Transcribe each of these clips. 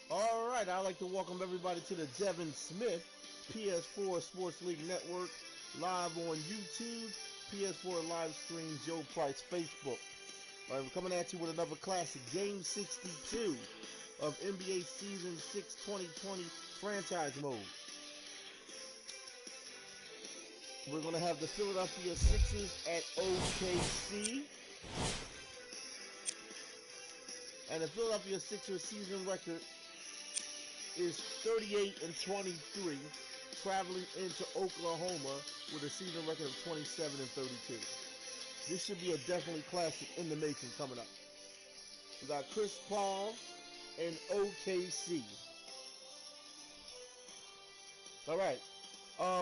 All right, I'd like to welcome everybody to the Devin Smith PS4 Sports League Network, live on YouTube, PS4 live stream, Joe Price Facebook. All right, we're coming at you with another classic, Game 62 of NBA Season 6 2020 franchise mode. We're going to have the Philadelphia Sixers at OKC. And the Philadelphia Sixers season record is 38-23, traveling into Oklahoma with a season record of 27-32. This should be a definitely classic in the making coming up. We got Chris Paul and OKC. All right.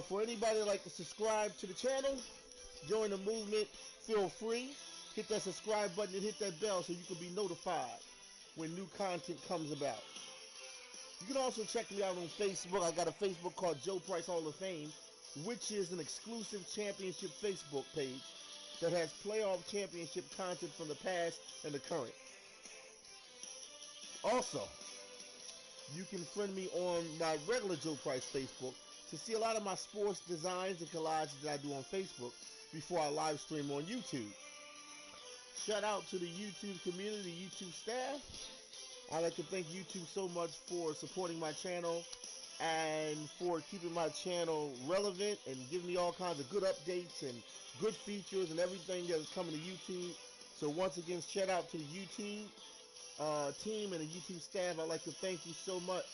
For anybody that like to subscribe to the channel, join the movement, feel free. Hit that subscribe button and hit that bell so you can be notified when new content comes about. You can also check me out on Facebook. I got a Facebook called Joe Price Hall of Fame, which is an exclusive championship Facebook page that has playoff championship content from the past and the current. Also, you can friend me on my regular Joe Price Facebook to see a lot of my sports designs and collages that I do on Facebook before I live stream on YouTube. Shout out to the YouTube community, YouTube staff. I'd like to thank YouTube so much for supporting my channel and for keeping my channel relevant and giving me all kinds of good updates and good features and everything that is coming to YouTube. So once again, shout out to the YouTube team and the YouTube staff. I'd like to thank you so much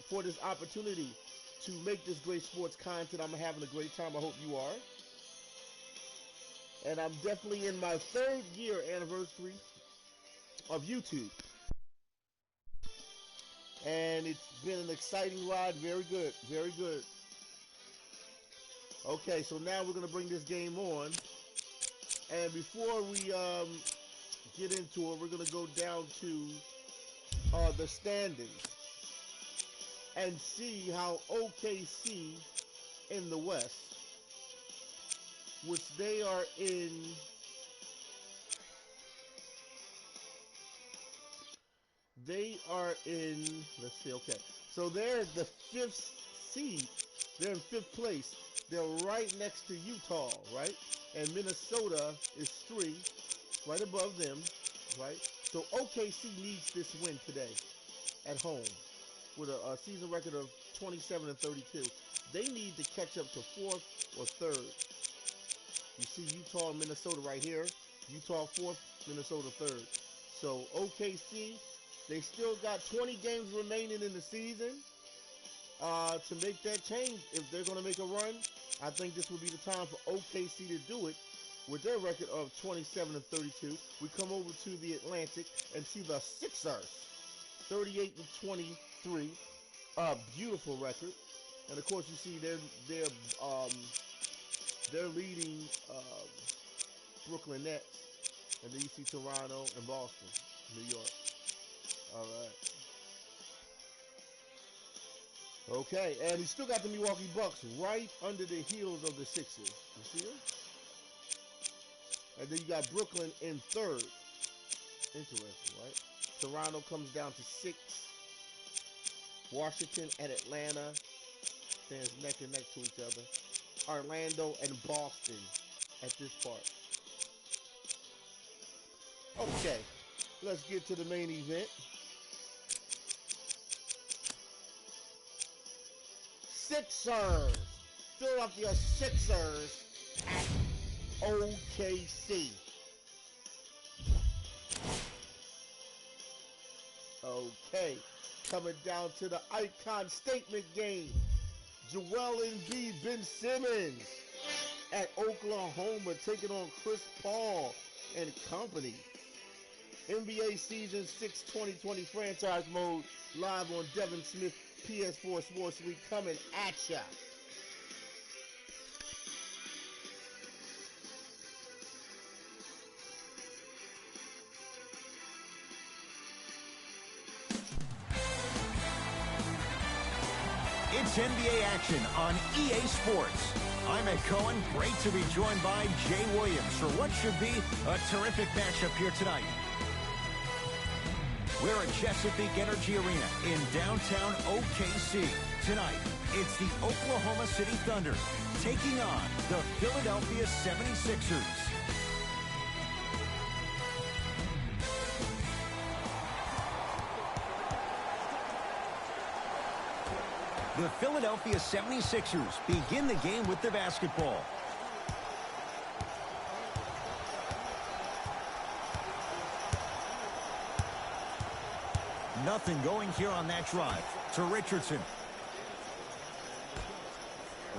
for this opportunity to make this great sports content. I'm having a great time. I hope you are. And I'm definitely in my 3rd year anniversary of YouTube. And it's been an exciting ride. Very good. Very good. Okay, so now we're going to bring this game on. And before we get into it, we're going to go down to the standings and see how OKC in the West, which they are in let's see, okay. So they're the 5th seed. They're in 5th place. They're right next to Utah, right? And Minnesota is 3, right above them, right? So OKC needs this win today at home with a season record of 27-32. They need to catch up to 4th or 3rd. You see Utah and Minnesota right here. Utah 4th, Minnesota 3rd. So OKC, they still got 20 games remaining in the season to make that change. If they're going to make a run, I think this would be the time for OKC to do it with their record of 27-32. We come over to the Atlantic and see the Sixers, 38-23, beautiful record. And of course, you see they're leading Brooklyn Nets, and then you see Toronto and Boston, New York. All right. Okay, and you still got the Milwaukee Bucks right under the heels of the Sixers. You see them? And then you got Brooklyn in 3rd. Interesting, right? Toronto comes down to 6. Washington and Atlanta stands neck and neck to each other. Orlando and Boston at this part. Okay, let's get to the main event. Sixers, Philadelphia Sixers at OKC. Okay, coming down to the icon statement game. Joel Embiid, Ben Simmons at Oklahoma taking on Chris Paul and company. NBA Season 6 2020 franchise mode live on Devin Smith PS4 Sports League coming at ya. It's NBA action on EA Sports. I'm Ed Cohen. Great to be joined by Jay Williams for what should be a terrific matchup here tonight. We're at Chesapeake Energy Arena in downtown OKC. Tonight, it's the Oklahoma City Thunder taking on the Philadelphia 76ers. The Philadelphia 76ers begin the game with the basketball. Nothing going here on that drive to Richardson.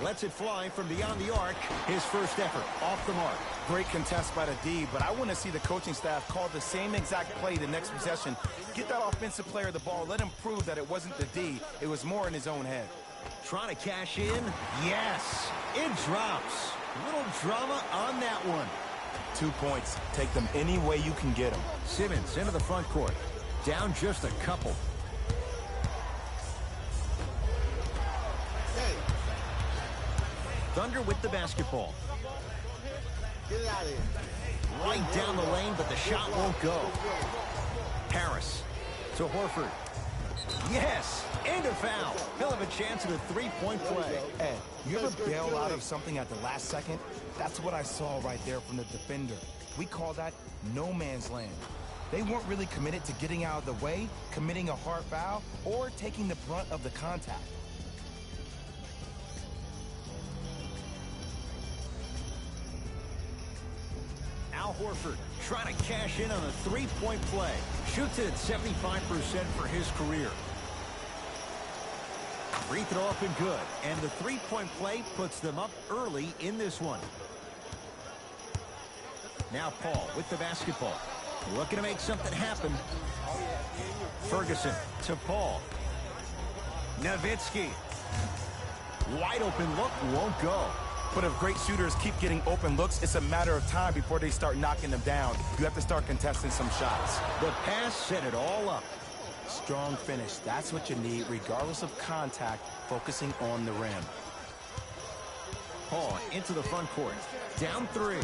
Lets it fly from beyond the arc. His first effort off the mark. Great contest by the D, but I want to see the coaching staff call the same exact play the next possession. Get that offensive player the ball. Let him prove that it wasn't the D. It was more in his own head. Trying to cash in. Yes, it drops. Little drama on that one. 2 points. Take them any way you can get them. Simmons into the front court. Down just a couple. Hey. Thunder with the basketball. Get it out of here. Right down the lane, but the shot won't go. Harris to Horford. Yes, and a foul. He'll have a chance at a three-point play. Ed, you ever bail out of something at the last second? That's what I saw right there from the defender. We call that no man's land. They weren't really committed to getting out of the way, committing a hard foul, or taking the brunt of the contact. Al Horford trying to cash in on a three-point play. Shoots it at 75% for his career. Free throw up and good. And the three-point play puts them up early in this one. Now Paul with the basketball. Looking to make something happen. Ferguson to Paul. Nowitzki. Wide open look, won't go. But if great shooters keep getting open looks, it's a matter of time before they start knocking them down. You have to start contesting some shots. The pass set it all up. Strong finish. That's what you need, regardless of contact, focusing on the rim. Paul into the front court. Down three.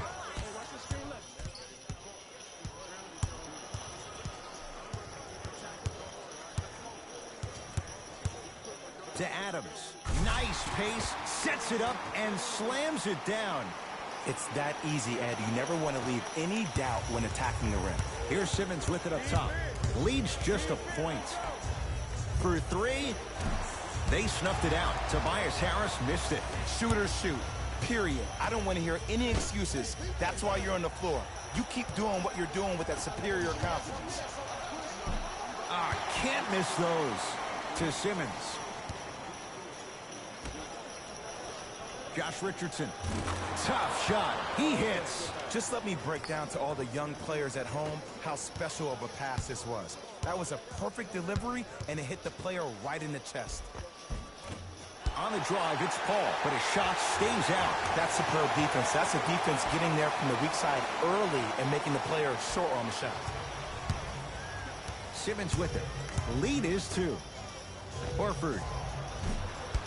To Adams. Nice pace, sets it up, and slams it down. It's that easy, Ed. You never want to leave any doubt when attacking the rim. Here's Simmons with it up top. Leads just a point. For three, they snuffed it out. Tobias Harris missed it. Shooters shoot, period. I don't want to hear any excuses. That's why you're on the floor. You keep doing what you're doing with that superior confidence. Can't miss those. To Simmons. Josh Richardson. Tough shot. He hits. Just let me break down to all the young players at home how special of a pass this was. That was a perfect delivery, and it hit the player right in the chest. On the drive, it's Paul, but his shot stays out. That's superb defense. That's a defense getting there from the weak side early and making the player short on the shot. Simmons with it. Lead is two. Horford.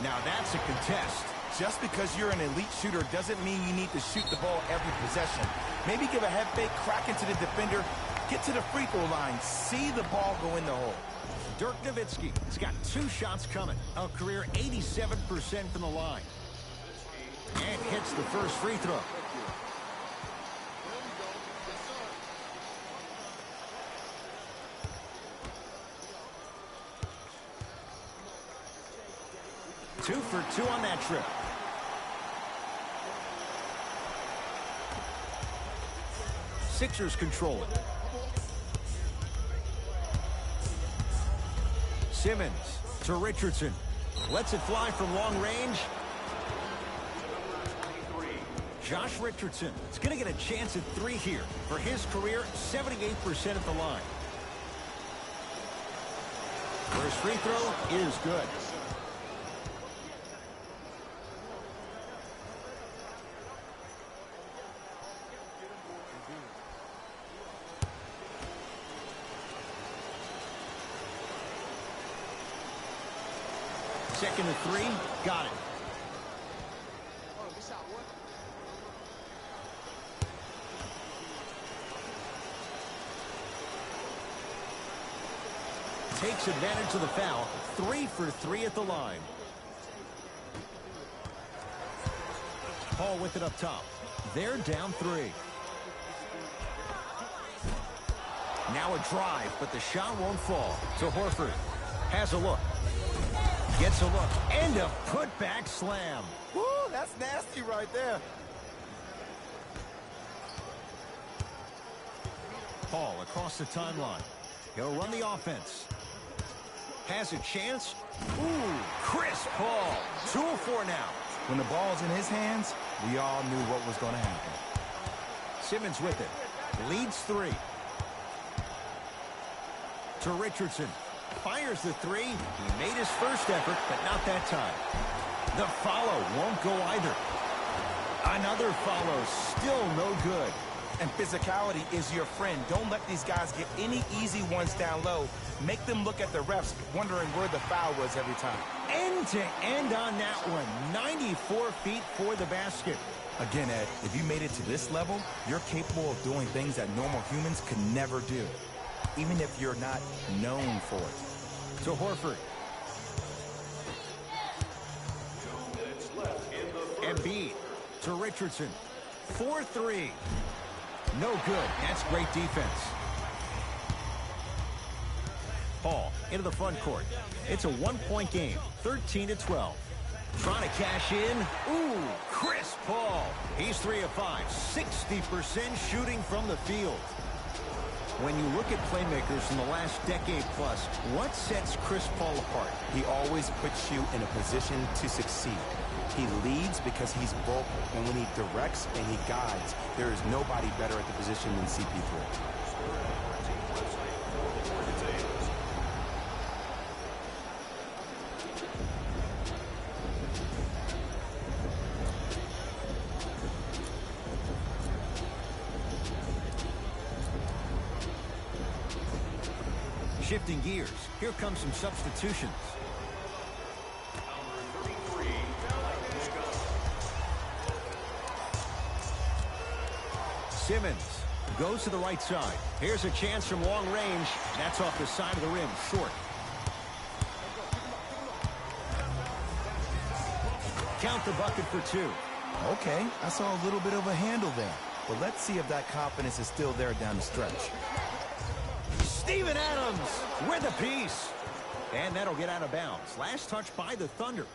Now that's a contest. Just because you're an elite shooter doesn't mean you need to shoot the ball every possession. Maybe give a head fake, crack into the defender, get to the free throw line, see the ball go in the hole. Dirk Nowitzki has got two shots coming. A career 87% from the line. And hits the first free throw. Two for two on that trip. Sixers control it. Simmons to Richardson. Lets it fly from long range. Josh Richardson is going to get a chance at three here. For his career, 78% at the line. First free throw is good. Second to three, got it. takes advantage of the foul. 3 for 3 at the line. Paul with it up top. They're down 3. Now a drive, but the shot won't fall. To Horford. Has a look. Gets a look. And a putback slam. Woo, that's nasty right there. Paul across the timeline. He'll run the offense. Has a chance. Ooh, Chris Paul. 2 of 4 now. When the ball's in his hands, we all knew what was going to happen. Simmons with it. Leads 3. To Richardson. Fires the 3. He made his first effort, but not that time. The follow won't go either. Another follow. Still no good. And physicality is your friend. Don't let these guys get any easy ones down low. Make them look at the refs, wondering where the foul was every time. End to end on that one. 94 feet for the basket. Again, Ed, if you made it to this level, you're capable of doing things that normal humans could never do, even if you're not known for it. To Horford. Embiid to Richardson. 4-3. No good. That's great defense. Paul into the front court. It's a 1-point game. 13-12. Trying to cash in. Ooh, Chris Paul. He's 3 of 5. 60% shooting from the field. When you look at playmakers in the last decade plus, what sets Chris Paul apart? He always puts you in a position to succeed. He leads because he's vocal, and when he directs and he guides, there is nobody better at the position than CP3. Shifting gears, here comes some substitutions. Simmons goes to the right side. Here's a chance from long range. That's off the side of the rim, short. Count the bucket for 2. Okay, I saw a little bit of a handle there, but let's see if that confidence is still there down the stretch. Steven Adams with a piece. And that'll get out of bounds. Last touch by the Thunder.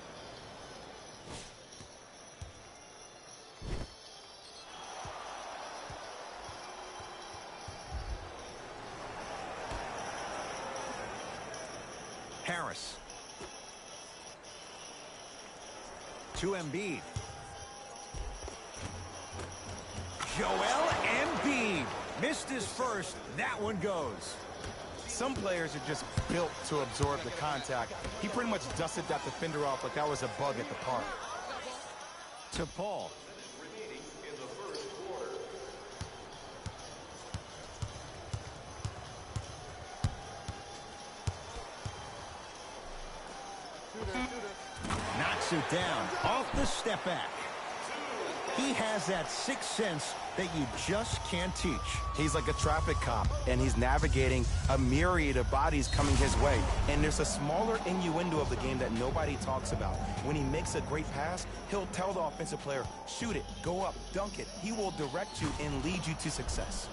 Harris. To Embiid. Joel Embiid. Missed his first. That one goes. Some players are just built to absorb the contact. He pretty much dusted that defender off like that was a bug at the park. To Paul. Knocks it down off the step back. He has that sixth sense that you just can't teach. He's like a traffic cop, and he's navigating a myriad of bodies coming his way. And there's a smaller innuendo of the game that nobody talks about. When he makes a great pass, he'll tell the offensive player, shoot it, go up, dunk it. He will direct you and lead you to success.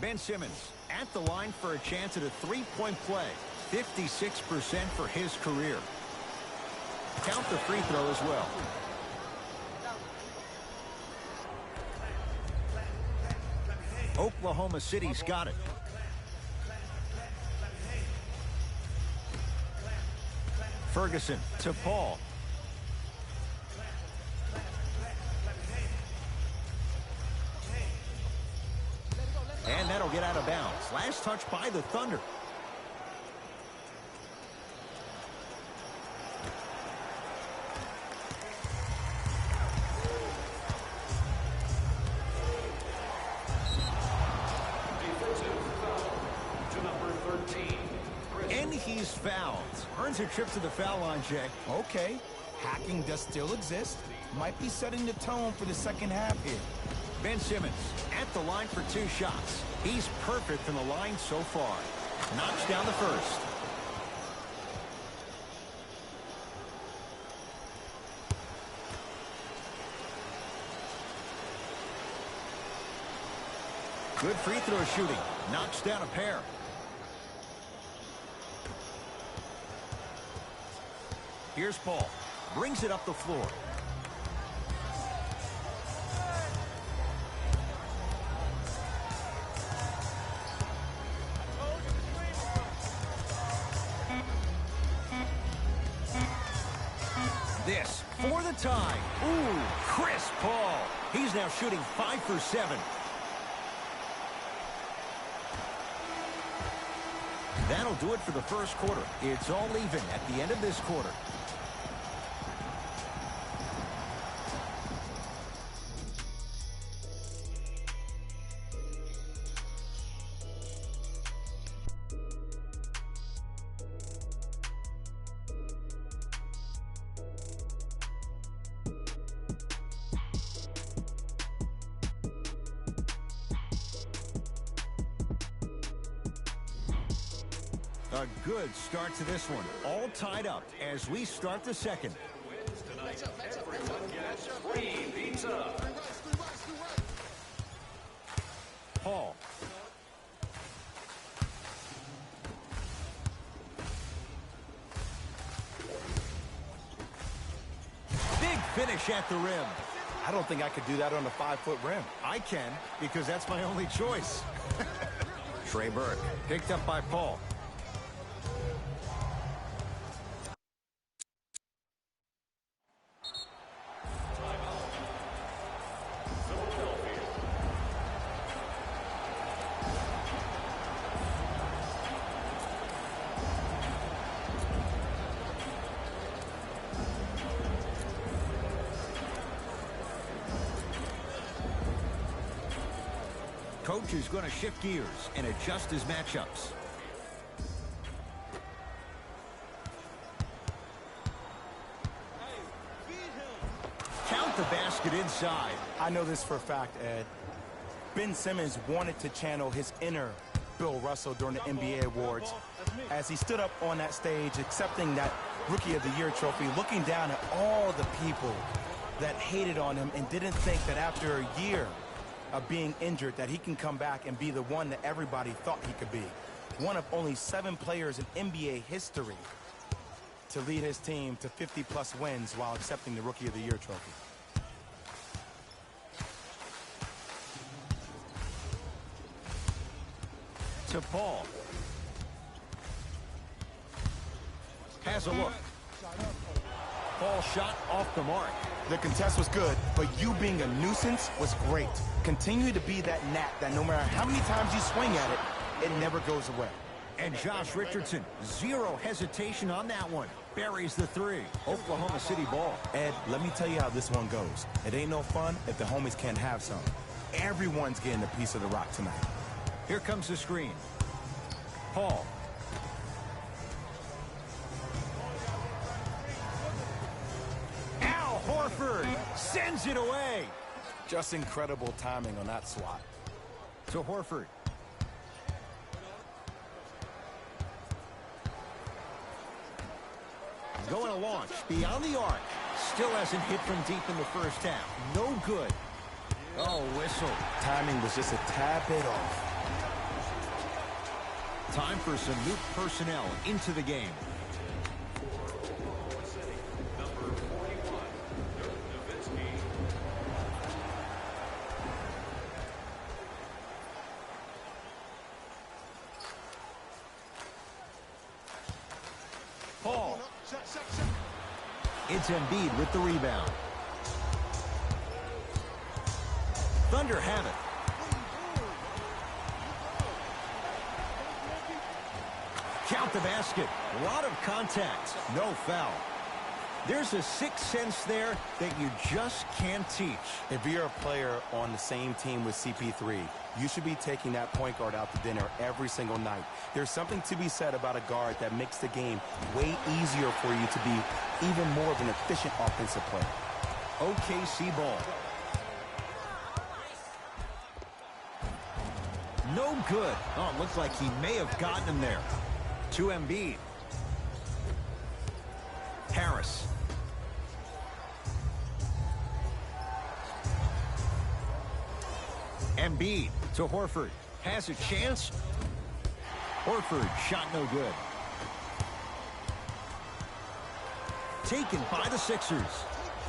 Ben Simmons at the line for a chance at a three-point play. 56% for his career. Count the free throw as well. Oklahoma City's got it. Ferguson to Paul. And that'll get out of bounds. Last touch by the Thunder. And he's fouled. Earns a trip to the foul line, Jay. Okay. hacking does still exist, might be setting the tone for the second half here. Ben Simmons at the line for 2 shots. He's perfect from the line so far. Knocks down the first. Good free throw shooting. Knocks down a pair. Here's Paul. Brings it up the floor. This for the tie. Ooh, Chris Paul. He's now shooting 5 for 7. That'll do it for the first quarter. It's all even at the end of this quarter. A good start to this one. All tied up as we start the second. Paul. Big finish at the rim. I don't think I could do that on a 5-foot rim. I can, because that's my only choice. Trey Burke picked up by Paul. Coach is going to shift gears and adjust his matchups. Count the basket inside. I know this for a fact, Ed. Ben Simmons wanted to channel his inner Bill Russell during the NBA Awards as he stood up on that stage accepting that Rookie of the Year trophy, looking down at all the people that hated on him and didn't think that after a year of being injured that he can come back and be the one that everybody thought he could be. One of only 7 players in NBA history to lead his team to 50-plus wins while accepting the Rookie of the Year trophy. To Paul. Has a look. Paul shot off the mark. The contest was good, but you being a nuisance was great. Continue to be that gnat that no matter how many times you swing at it, it never goes away. And Josh Richardson, zero hesitation on that one. Buries the 3. Oklahoma City ball. Ed, let me tell you how this one goes. It ain't no fun if the homies can't have some. Everyone's getting a piece of the rock tonight. Here comes the screen. Paul. Al Horford sends it away. Just incredible timing on that swat. To Horford. Going to launch beyond the arc. Still hasn't hit from deep in the first half. No good. Oh, whistle. Timing was just a tad bit off. Time for some new personnel into the game. Paul. It's Embiid with the rebound. Thunder have it. Count the basket. A lot of contact. No foul. There's a sixth sense there that you just can't teach. If you're a player on the same team with CP3, you should be taking that point guard out to dinner every single night. There's something to be said about a guard that makes the game way easier for you to be even more of an efficient offensive player. OKC ball. No good. Oh, it looks like he may have gotten him there. To Embiid. Harris. Embiid to Horford. Has a chance. Horford, shot no good. Taken by the Sixers.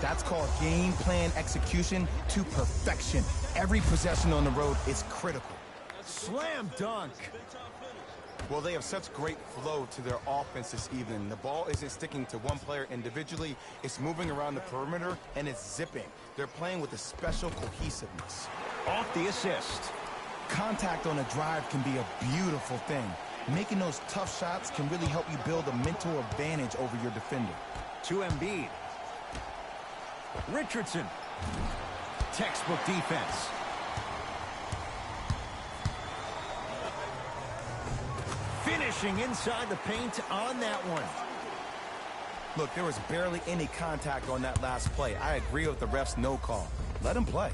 That's called game plan execution to perfection. Every possession on the road is critical. Slam dunk. Well, they have such great flow to their offense this evening. The ball isn't sticking to one player individually. It's moving around the perimeter, and it's zipping. They're playing with a special cohesiveness. Off the assist. Contact on a drive can be a beautiful thing. Making those tough shots can really help you build a mental advantage over your defender. To Embiid. Richardson. Textbook defense. Finishing inside the paint on that one. Look, there was barely any contact on that last play. I agree with the ref's no call. Let him play.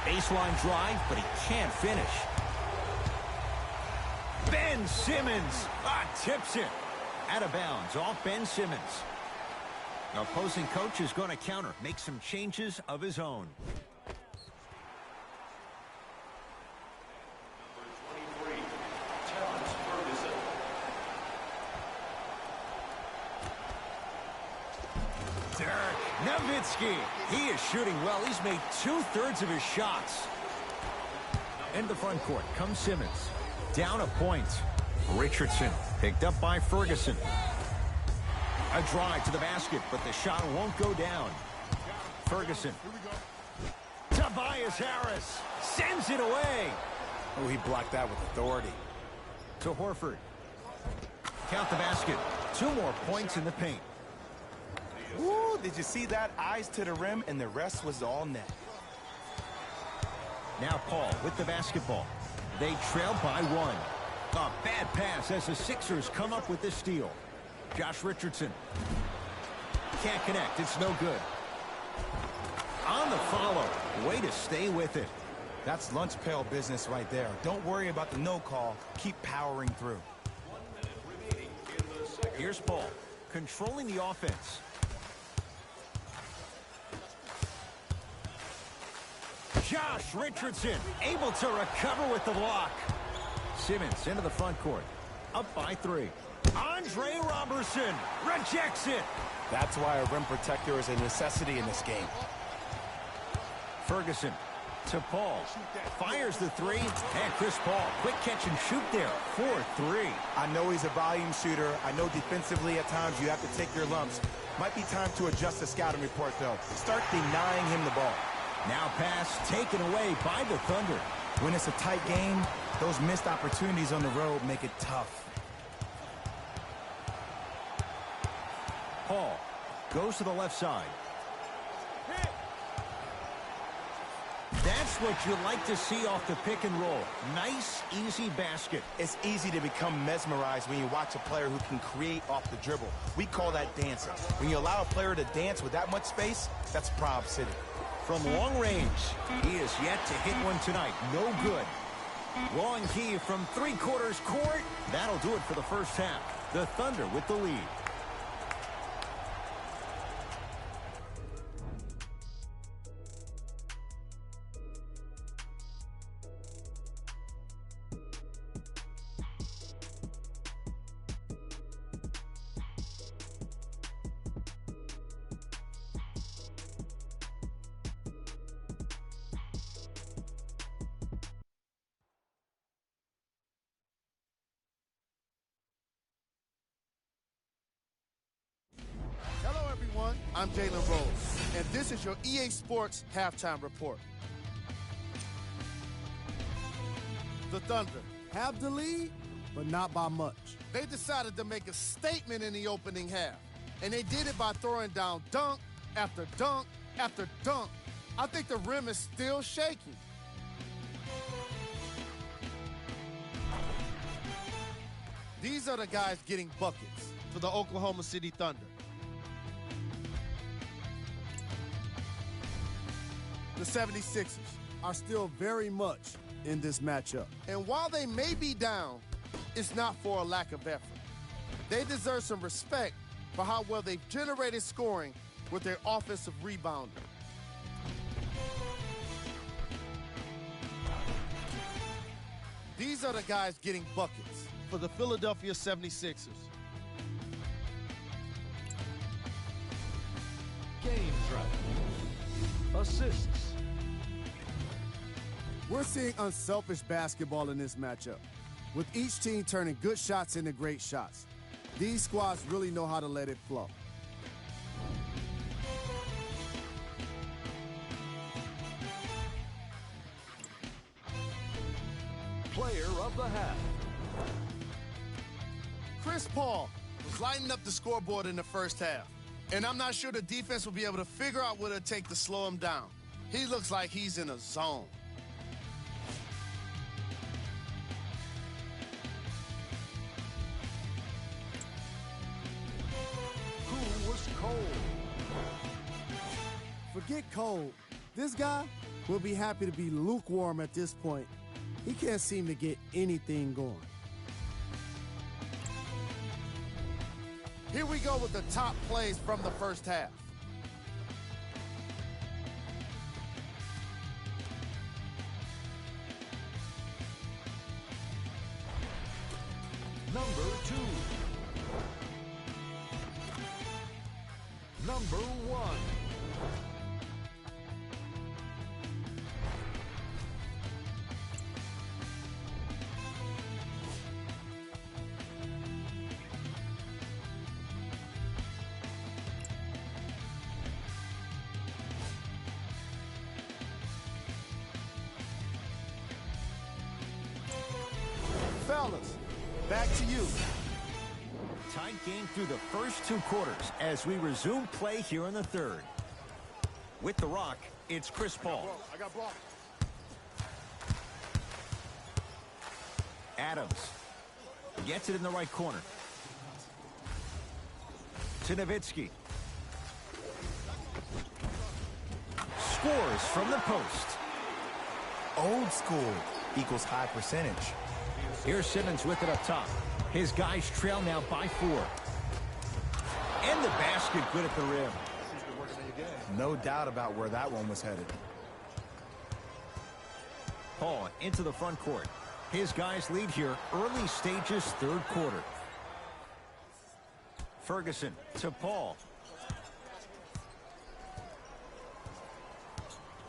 Baseline drive, but he can't finish. Ben Simmons tips it. Out of bounds off Ben Simmons. The opposing coach is going to counter, make some changes of his own. Nowitzki, he is shooting well. He's made 2/3 of his shots. Into the front court comes Simmons. Down a point. Richardson picked up by Ferguson. A drive to the basket, but the shot won't go down. Ferguson. Tobias Harris sends it away. Oh, he blocked that with authority. To Horford. Count the basket. 2 more points in the paint. Ooh, did you see that? Eyes to the rim, and the rest was all net. Now Paul with the basketball. They trail by 1. A bad pass as the Sixers come up with the steal. Josh Richardson. Can't connect. It's no good. On the follow. Way to stay with it. That's lunch pail business right there. Don't worry about the no call. Keep powering through. Here's Paul. Controlling the offense. Josh Richardson able to recover with the block. Simmons into the front court. Up by 3. Andre Robertson rejects it. That's why a rim protector is a necessity in this game. Ferguson to Paul. Fires the 3. And Chris Paul, quick catch and shoot there. 4-3. I know he's a volume shooter. I know defensively at times you have to take your lumps. Might be time to adjust the scouting report, though. Start denying him the ball. Now pass taken away by the Thunder. When it's a tight game, those missed opportunities on the road make it tough. Paul goes to the left side. That's what you like to see off the pick and roll. Nice, easy basket. It's easy to become mesmerized when you watch a player who can create off the dribble. We call that dancing. When you allow a player to dance with that much space, that's Prob City. From long range, he is yet to hit one tonight. No good. Long key from 3/4 court. That'll do it for the first half. The Thunder with the lead. I'm Jalen Rose, and this is your EA Sports Halftime Report. The Thunder have the lead, but not by much. They decided to make a statement in the opening half. And they did it by throwing down dunk after dunk after dunk. I think the rim is still shaking. These are the guys getting buckets for the Oklahoma City Thunder. The 76ers are still very much in this matchup. And while they may be down, it's not for a lack of effort. They deserve some respect for how well they've generated scoring with their offensive rebounder. These are the guys getting buckets for the Philadelphia 76ers. Game drive. Assists. We're seeing unselfish basketball in this matchup, with each team turning good shots into great shots. These squads really know how to let it flow. Player of the half. Chris Paul was lighting up the scoreboard in the first half, and I'm not sure the defense will be able to figure out what it'll take to slow him down. He looks like he's in a zone. Who was cold? Forget cold. This guy will be happy to be lukewarm at this point. He can't seem to get anything going. Here we go with the top plays from the first half. Number 2. Number 1. Fellas, back to you. Tight game through the first 2 quarters as we resume play here in the third. With the rock, it's Chris Paul. I got ball. Adams gets it in the right corner. To Nowitzki. Scores from the post. Old school equals high percentage. Here's Simmons with it up top. His guys trail now by 4. And the basket good at the rim. No doubt about where that one was headed. Paul into the front court. His guys lead here early stages third quarter. Ferguson to Paul.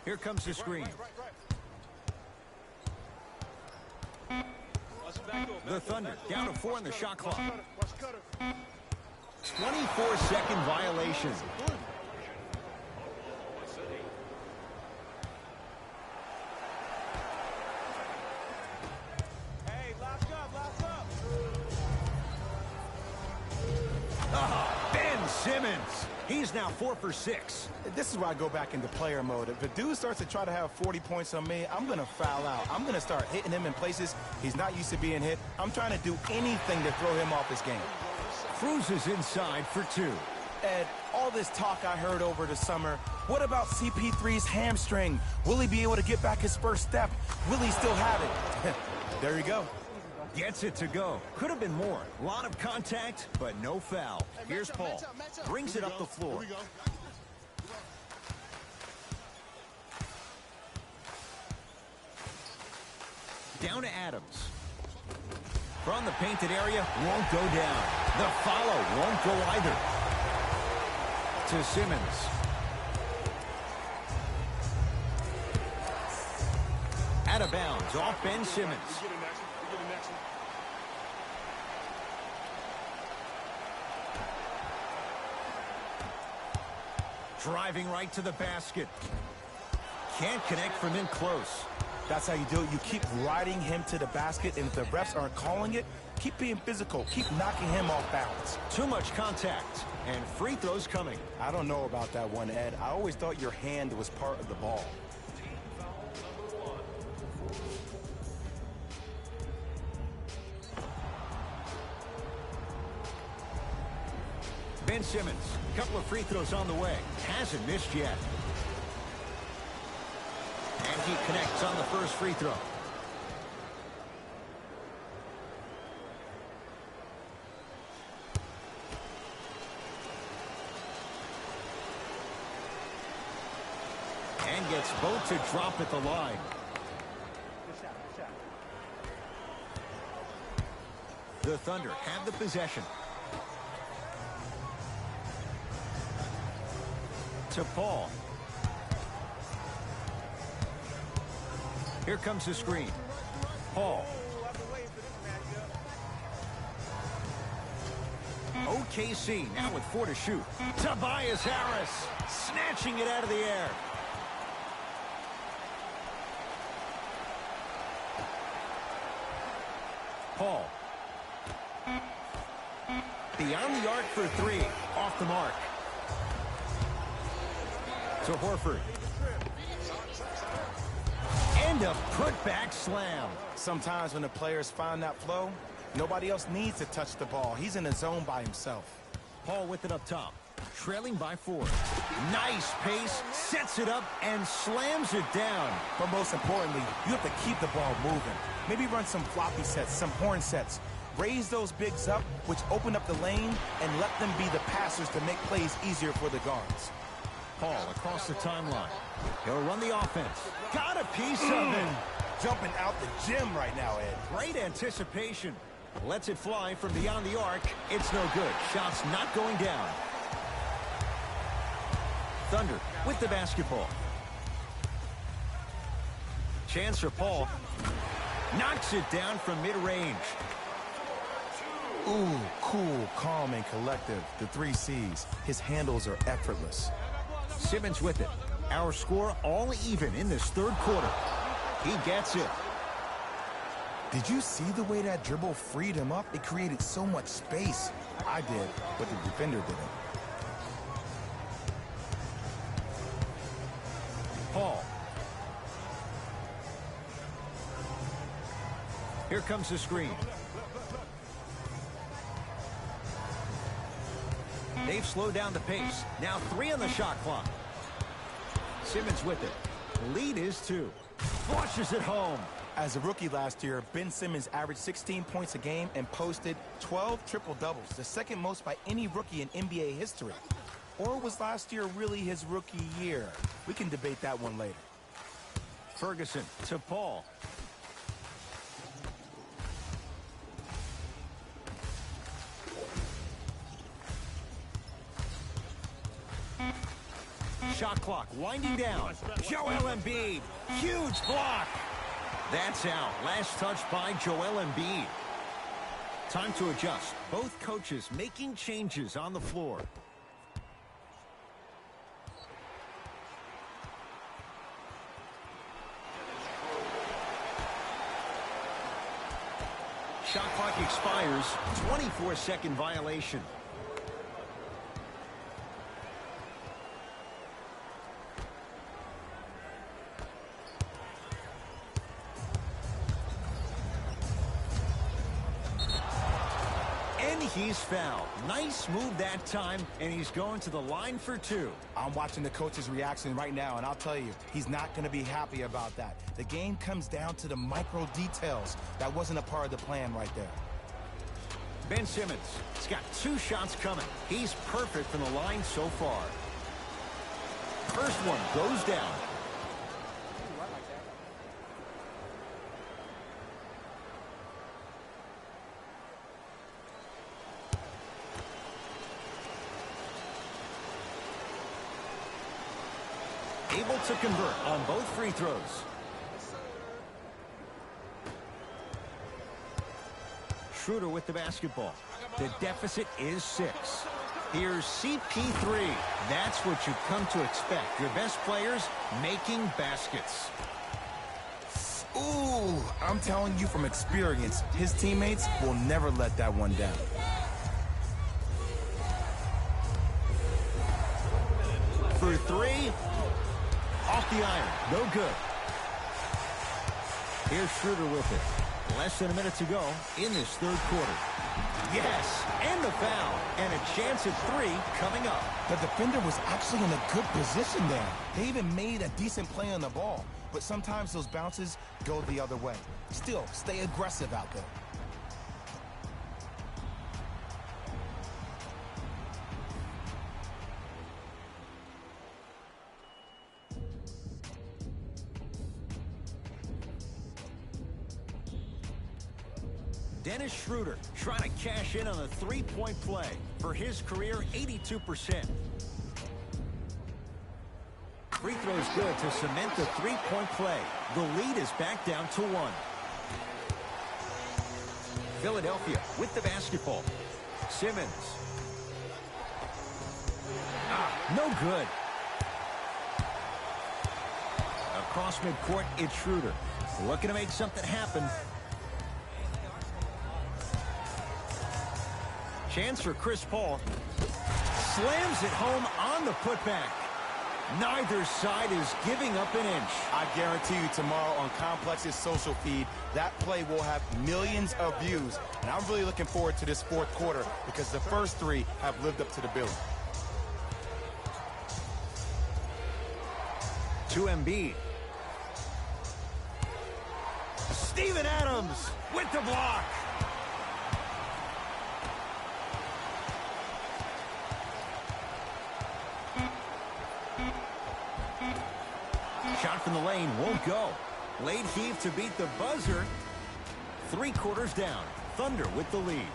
Here comes the screen. The Thunder down to 4 in the shot clock. 24-second violation. Hey, lock up. Ben Simmons. He's now 4 for 6. This is where I go back into player mode. If a dude starts to try to have 40 points on me, I'm going to foul out. I'm going to start hitting him in places he's not used to being hit. I'm trying to do anything to throw him off his game. Cruises inside for 2. Ed, all this talk I heard over the summer, what about CP3's hamstring? Will he be able to get back his first step? Will he still have it? There you go. Gets it to go. Could have been more. A lot of contact, but no foul. Here's Paul. Brings it up the floor. Down to Adams. From the painted area, won't go down. The follow won't go either. To Simmons. Out of bounds, off Ben Simmons. Driving right to the basket. Can't connect from in close. That's how you do it. You keep riding him to the basket, and if the refs aren't calling it, keep being physical. Keep knocking him off balance. Too much contact, and free throws coming. I don't know about that one, Ed. I always thought your hand was part of the ball. Ben Simmons, a couple of free throws on the way. Hasn't missed yet. And he connects on the first free throw. And gets both to drop at the line. The Thunder have the possession. To Paul. Here comes the screen. Paul. OKC now with 4 to shoot. Tobias Harris snatching it out of the air. Paul. Beyond the arc for 3. Off the mark. To Horford. And a putback slam. Sometimes when the players find that flow, nobody else needs to touch the ball. He's in the zone by himself. Paul with it up top. Trailing by 4. Nice pace. Sets it up and slams it down. But most importantly, you have to keep the ball moving. Maybe run some floppy sets, some horn sets. Raise those bigs up, which open up the lane, and let them be the passers to make plays easier for the guards. Paul across the timeline. He'll run the offense. Got a piece of it. Jumping out the gym right now, Ed. Great anticipation. Lets it fly from beyond the arc. It's no good. Shot's not going down. Thunder with the basketball. Chance for Paul. Knocks it down from mid-range. Ooh, cool, calm, and collective. The 3 C's. His handles are effortless. Simmons with it. Our score all even in this third quarter. He gets it. Did you see the way that dribble freed him up? It created so much space. I did, but the defender didn't. Paul. Here comes the screen. They've slowed down the pace. Now 3 on the shot clock. Simmons with it. Lead is 2. Flushes it home. As a rookie last year, Ben Simmons averaged 16 points a game and posted 12 triple-doubles, the second most by any rookie in NBA history. Or was last year really his rookie year? We can debate that one later. Ferguson to Paul. Shot clock winding down. Joel Embiid. Huge block. That's out. Last touch by Joel Embiid. Time to adjust. Both coaches making changes on the floor. Shot clock expires. 24-second violation. He's fouled. Nice move that time, and he's going to the line for 2. I'm watching the coach's reaction right now, and I'll tell you, he's not going to be happy about that. The game comes down to the micro details. That wasn't a part of the plan right there. Ben Simmons has got 2 shots coming. He's perfect from the line so far. First one goes down. Able to convert on both free throws. Schroeder with the basketball. The deficit is 6. Here's CP3. That's what you've come to expect. Your best players making baskets. Ooh, I'm telling you from experience, his teammates will never let that one down. For three, off the iron, no good. Here's Schroeder with it. Less than a minute to go in this third quarter. Yes, and the foul, and a chance at three coming up. The defender was actually in a good position there. They even made a decent play on the ball, but sometimes those bounces go the other way. Still, stay aggressive out there. Dennis Schroeder trying to cash in on a three-point play. For his career, 82%. Free throw's good to cement the three-point play. The lead is back down to one. Philadelphia with the basketball. Simmons. No good. Across midcourt, it's Schroeder. Looking to make something happen. Chance for Chris Paul. Slams it home on the putback. Neither side is giving up an inch. I guarantee you tomorrow on Complex's social feed, that play will have millions of views. And I'm really looking forward to this fourth quarter because the first three have lived up to the billing. To Embiid. Steven Adams with the block. Shot from the lane won't go. Late heave to beat the buzzer. 3 quarters down. Thunder with the lead.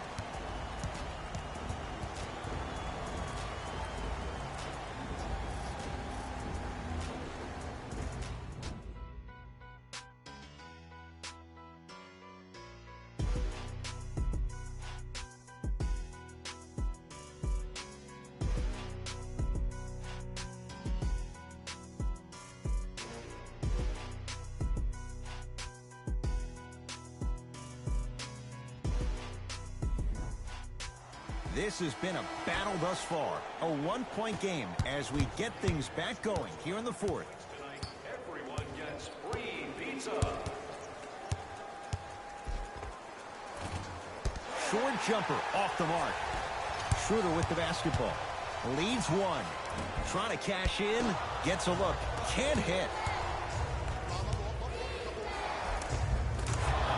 This has been a battle thus far. A 1-point game as we get things back going here in the fourth. Tonight, everyone gets free pizza. Short jumper off the mark. Schroeder with the basketball. Leads one. Trying to cash in. Gets a look. Can't hit.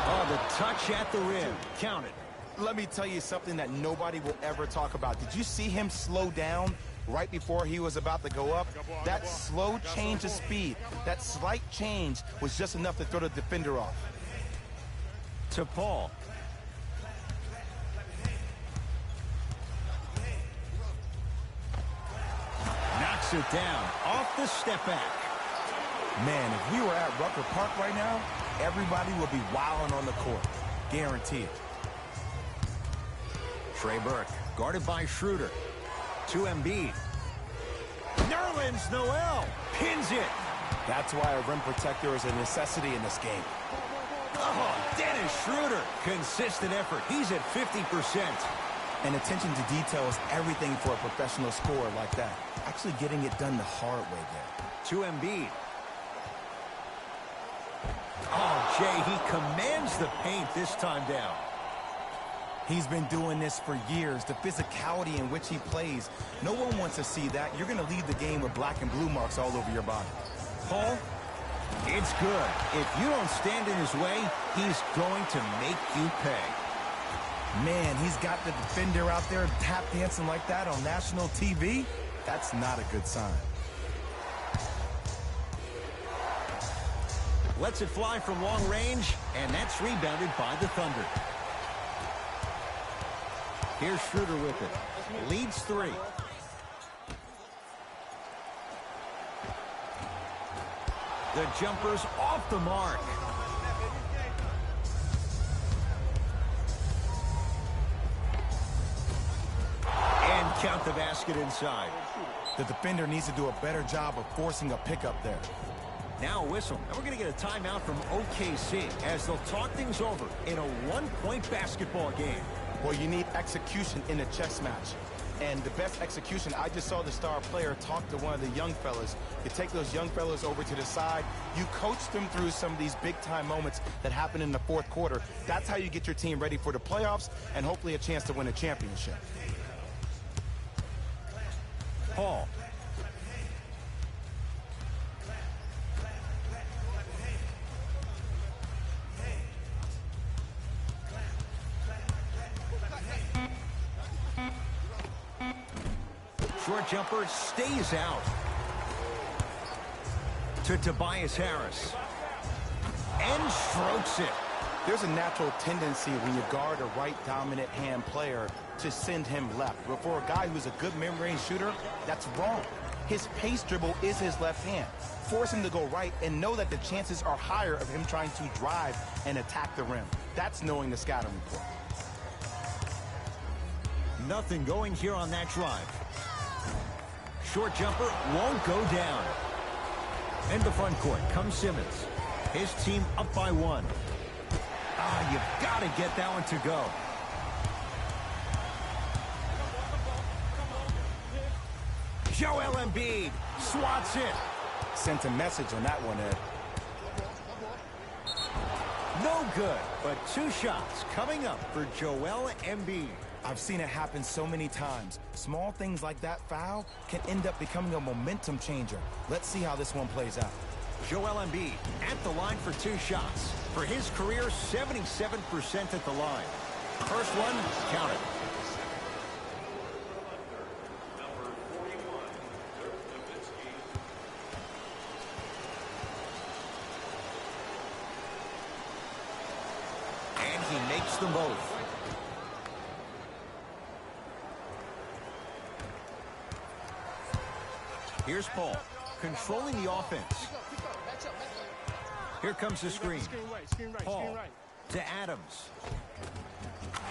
Oh, the touch at the rim. Count it. Let me tell you something that nobody will ever talk about. Did you see him slow down right before he was about to go up? That slow change of speed, that slight change was just enough to throw the defender off. To Paul. Knocks it down off the step back. Man, if we were at Rucker Park right now, everybody would be wilding on the court. Guaranteed. Trey Burke, guarded by Schroeder. To Embiid. Nerlens Noel pins it. That's why a rim protector is a necessity in this game. Oh, Dennis Schroeder. Consistent effort. He's at 50%. And attention to detail is everything for a professional scorer like that. Actually getting it done the hard way there. To Embiid. Oh, Jay, he commands the paint this time down. He's been doing this for years. The physicality in which he plays. No one wants to see that. You're going to leave the game with black and blue marks all over your body. Paul, it's good. If you don't stand in his way, he's going to make you pay. Man, he's got the defender out there tap dancing like that on national TV. That's not a good sign. Lets it fly from long range, and that's rebounded by the Thunder. Here's Schroeder with it. Leads 3. The jumper's off the mark. And count the basket inside. The defender needs to do a better job of forcing a pickup there. Now a whistle, and we're going to get a timeout from OKC as they'll talk things over in a one-point basketball game. Well, you need execution in a chess match. And the best execution, I just saw the star player talk to one of the young fellas. You take those young fellas over to the side. You coach them through some of these big-time moments that happen in the fourth quarter. That's how you get your team ready for the playoffs and hopefully a chance to win a championship. Paul. Short jumper stays out. To Tobias Harris. And strokes it. There's a natural tendency when you guard a right dominant hand player to send him left. But for a guy who's a good mid-range shooter, that's wrong. His pace dribble is his left hand. Force him to go right and know that the chances are higher of him trying to drive and attack the rim. That's knowing the scouting report. Nothing going here on that drive. Short jumper won't go down. In the front court comes Simmons. His team up by 1. You've got to get that one to go. Joel Embiid swats it. Sent a message on that one, Ed. No good, but 2 shots coming up for Joel Embiid. I've seen it happen so many times. Small things like that foul can end up becoming a momentum changer. Let's see how this one plays out. Joel Embiid at the line for 2 shots. For his career, 77% at the line. First one, count it. Number 41, Dirk Nowitzki. And he makes them both. Here's Paul, controlling the offense. Here comes the screen. Paul to Adams.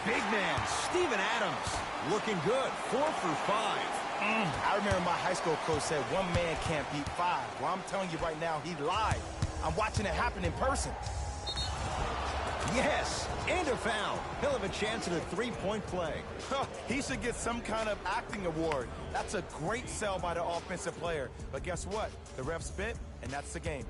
Big man, Steven Adams, looking good, 4 for 5. I remember my high school coach said 1 man can't beat 5. Well, I'm telling you right now, he lied. I'm watching it happen in person. Yes, and a foul. He'll have a chance at a 3-point play. He should get some kind of acting award. That's a great sell by the offensive player. But guess what? The ref spit, and that's the game.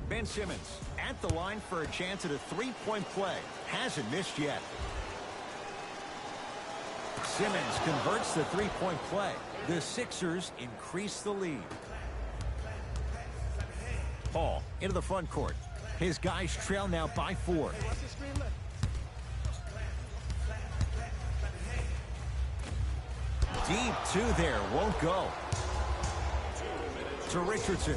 Ben Simmons at the line for a chance at a 3-point play. Hasn't missed yet. Simmons converts the 3-point play. The Sixers increase the lead. Paul into the front court. His guys trail now by 4. Deep 2 there, won't go. To Richardson.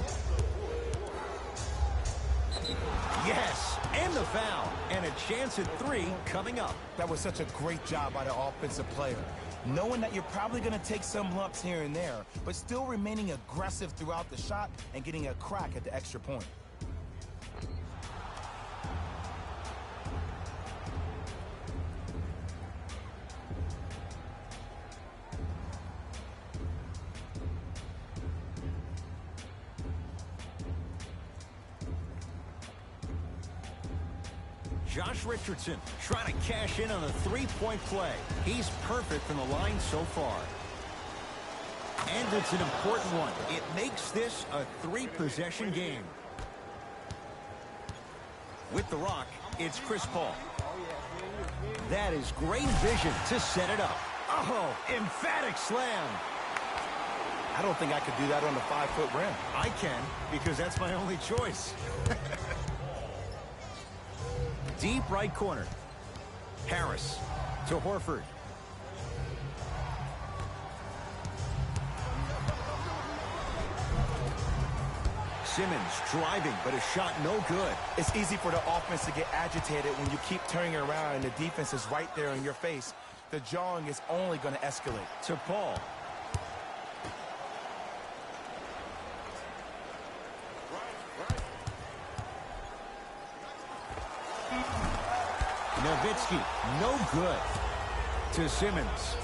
Yes, and the foul, and a chance at 3 coming up. That was such a great job by the offensive player. Knowing that you're probably going to take some lumps here and there, but still remaining aggressive throughout the shot and getting a crack at the extra point. Josh Richardson trying to cash in on a 3-point play. He's perfect from the line so far. And it's an important one. It makes this a 3-possession game. With the rock, it's Chris Paul. That is great vision to set it up. Oh, emphatic slam. I don't think I could do that on the 5-foot rim. I can, because that's my only choice. Deep right corner. Harris to Horford. Simmons driving, but a shot no good. It's easy for the offense to get agitated when you keep turning around and the defense is right there in your face. The jawing is only going to escalate. To Paul. Nowitzki, no good. To Simmons.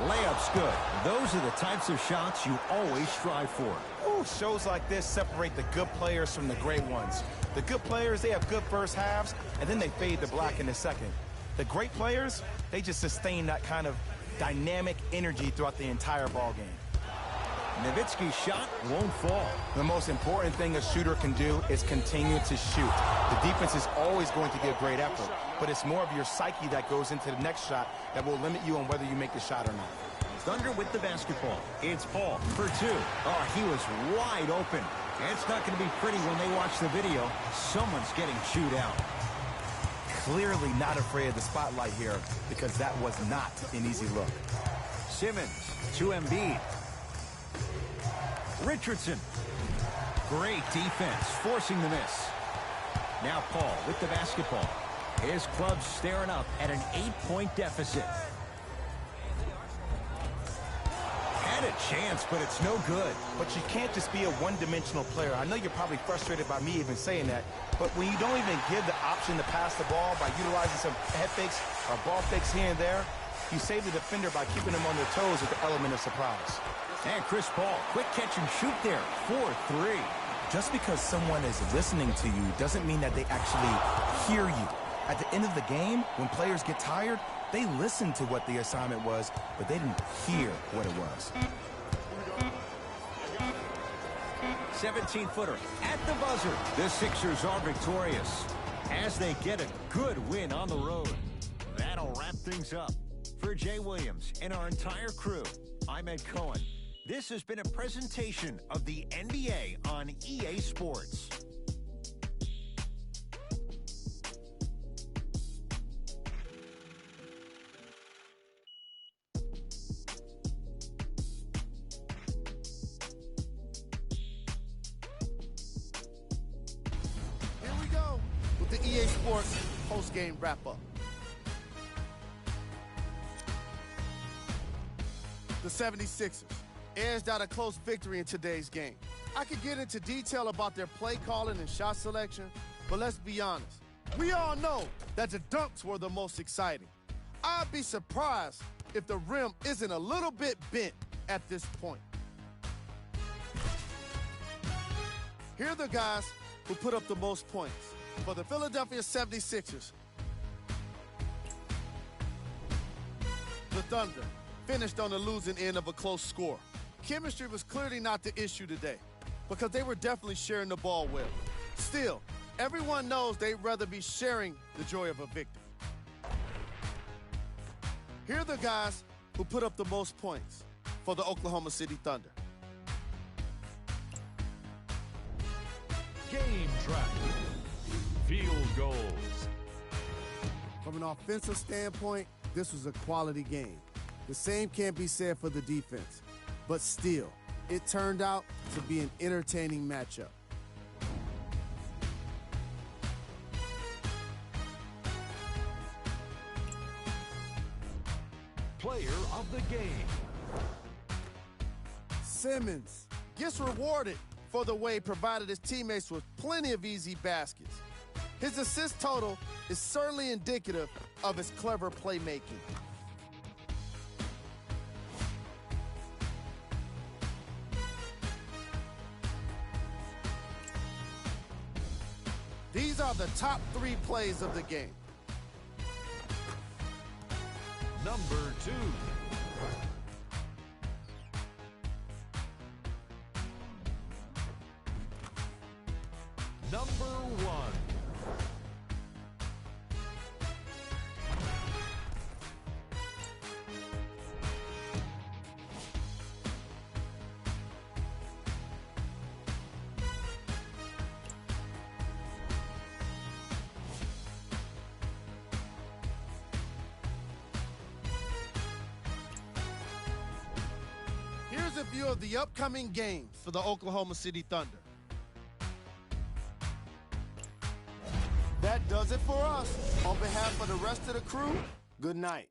Layup's good. Those are the types of shots you always strive for. Ooh, shows like this separate the good players from the great ones. The good players, they have good first halves, and then they fade to black in the second. The great players, they just sustain that kind of dynamic energy throughout the entire ball game. Nowitzki's shot won't fall. The most important thing a shooter can do is continue to shoot. The defense is always going to give great effort, but it's more of your psyche that goes into the next shot that will limit you on whether you make the shot or not. Thunder with the basketball. It's Paul for two. Oh, he was wide open. It's not going to be pretty when they watch the video. Someone's getting chewed out. Clearly not afraid of the spotlight here because that was not an easy look. Simmons to Embiid. Richardson. Great defense, forcing the miss. Now Paul with the basketball. His club's staring up at an 8-point deficit. Had a chance, but it's no good. But you can't just be a one-dimensional player. I know you're probably frustrated by me even saying that, but when you don't even give the option to pass the ball by utilizing some head fakes or ball fakes here and there, you save the defender by keeping them on their toes with the element of surprise. And Chris Paul, quick catch and shoot there, 4-3. Just because someone is listening to you doesn't mean that they actually hear you. At the end of the game, when players get tired, they listen to what the assignment was, but they didn't hear what it was. 17-footer at the buzzer. The Sixers are victorious as they get a good win on the road. That'll wrap things up. For Jay Williams and our entire crew, I'm Ed Cohen. This has been a presentation of the NBA on EA Sports. Here we go with the EA Sports post-game wrap-up. The 76ers edged out a close victory in today's game. I could get into detail about their play calling and shot selection, but let's be honest. We all know that the dunks were the most exciting. I'd be surprised if the rim isn't a little bit bent at this point. Here are the guys who put up the most points. For the Philadelphia 76ers, the Thunder finished on the losing end of a close score. Chemistry was clearly not the issue today because they were definitely sharing the ball well. Still, everyone knows they'd rather be sharing the joy of a victory. Here are the guys who put up the most points for the Oklahoma City Thunder. Game track. Field goals. From an offensive standpoint, this was a quality game. The same can't be said for the defense. But still, it turned out to be an entertaining matchup. Player of the game. Simmons gets rewarded for the way he provided his teammates with plenty of easy baskets. His assist total is certainly indicative of his clever playmaking. These are the top 3 plays of the game. Number 2. Number 1. Here's a view of the upcoming games for the Oklahoma City Thunder. That does it for us. On behalf of the rest of the crew, good night.